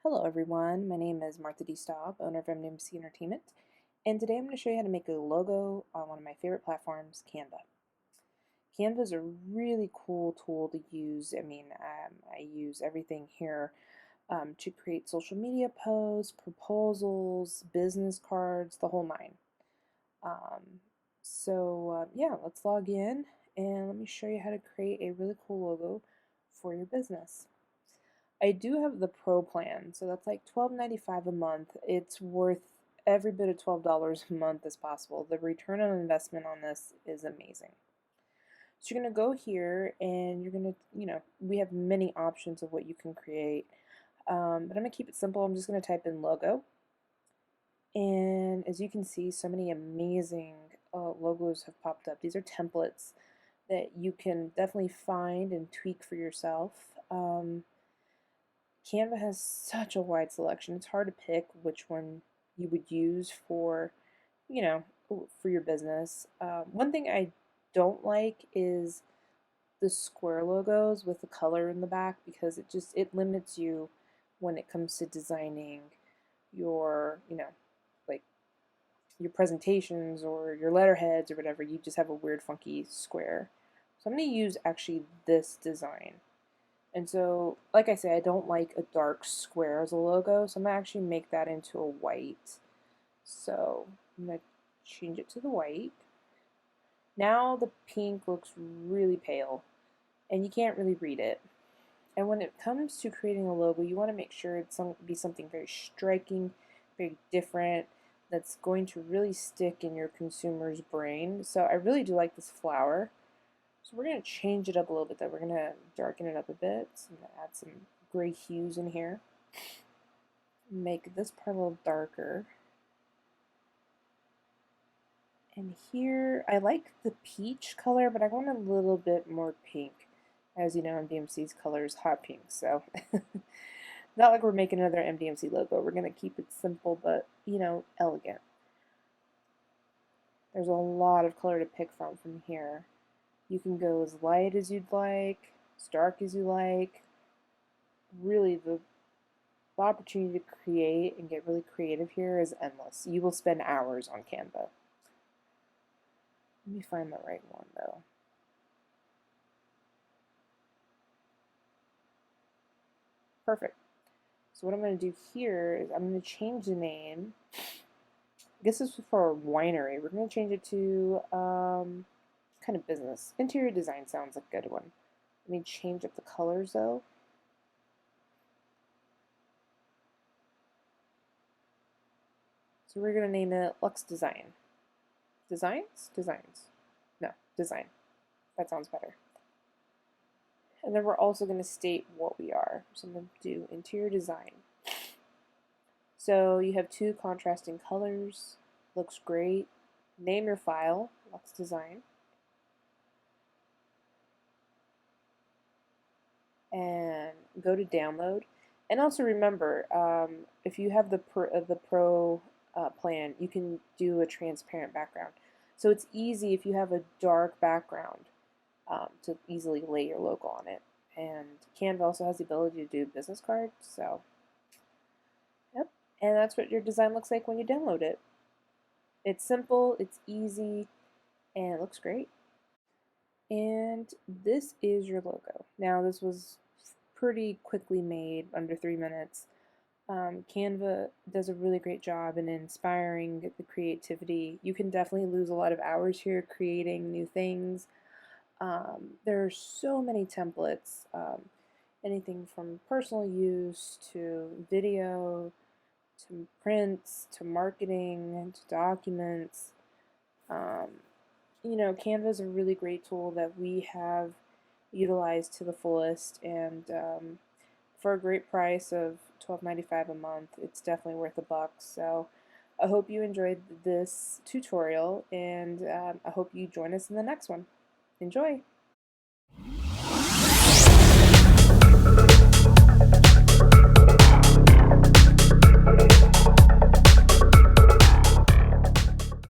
Hello everyone, my name is Martha D. Staub, owner of MDMC Entertainment, and today I'm going to show you how to make a logo on one of my favorite platforms, Canva. Canva is a really cool tool to use. I use everything here to create social media posts, proposals, business cards, the whole nine. Yeah, let's log in and let me show you how to create a really cool logo for your business. I do have the Pro plan, so that's like $12.95 a month. It's worth every bit of $12 a month as possible. The return on investment on this is amazing. So you're going to go here and you're going to, we have many options of what you can create. But I'm going to keep it simple. I'm just going to type in logo. And as you can see, so many amazing logos have popped up. These are templates that you can definitely find and tweak for yourself. Canva has such a wide selection. It's hard to pick which one you would use for, you know, for your business. One thing I don't like is the square logos with the color in the back because it limits you when it comes to designing your, like your presentations or your letterheads or whatever. You just have a weird funky square. So I'm going to use actually this design. And so, like I say, I don't like a dark square as a logo, so I'm going to actually make that into a white. So I'm going to change it to the white. Now the pink looks really pale, and you can't really read it. And when it comes to creating a logo, you want to make sure it's be something very striking, very different, that's going to really stick in your consumer's brain. So I really do like this flower. So we're going to change it up a little bit though. We're going to darken it up a bit. So I'm going to add some gray hues in here. Make this part a little darker. And here, I like the peach color, but I want a little bit more pink. As you know, MDMC's color is hot pink, so not like we're making another MDMC logo. We're going to keep it simple, but, elegant. There's a lot of color to pick from here. You can go as light as you'd like, as dark as you like. Really, the opportunity to create and get really creative here is endless. You will spend hours on Canva. Let me find the right one, though. Perfect. So what I'm going to do here is I'm going to change the name. I guess this is for a winery. We're going to change it to kind of business. Interior design sounds like a good one. Let me change up the colors though. So we're going to name it Lux Design. Designs? Designs. No, design. That sounds better. And then we're also going to state what we are. So I'm going to do interior design. So you have two contrasting colors. Looks great. Name your file, Lux Design. And go to download. And also remember, if you have the Pro plan, you can do a transparent background. So it's easy if you have a dark background to easily lay your logo on it. And Canva also has the ability to do business cards. So, yep. And that's what your design looks like when you download it. It's simple, it's easy, and it looks great. And this is your logo. Now, this was pretty quickly made, under 3 minutes. Canva does a really great job in inspiring the creativity. You can definitely lose a lot of hours here creating new things. There are so many templates, anything from personal use to video, to prints, to marketing, to documents. Canva is a really great tool that we have utilized to the fullest, and for a great price of $12.95 a month, it's definitely worth a buck. So I hope you enjoyed this tutorial, and I hope you join us in the next one. Enjoy!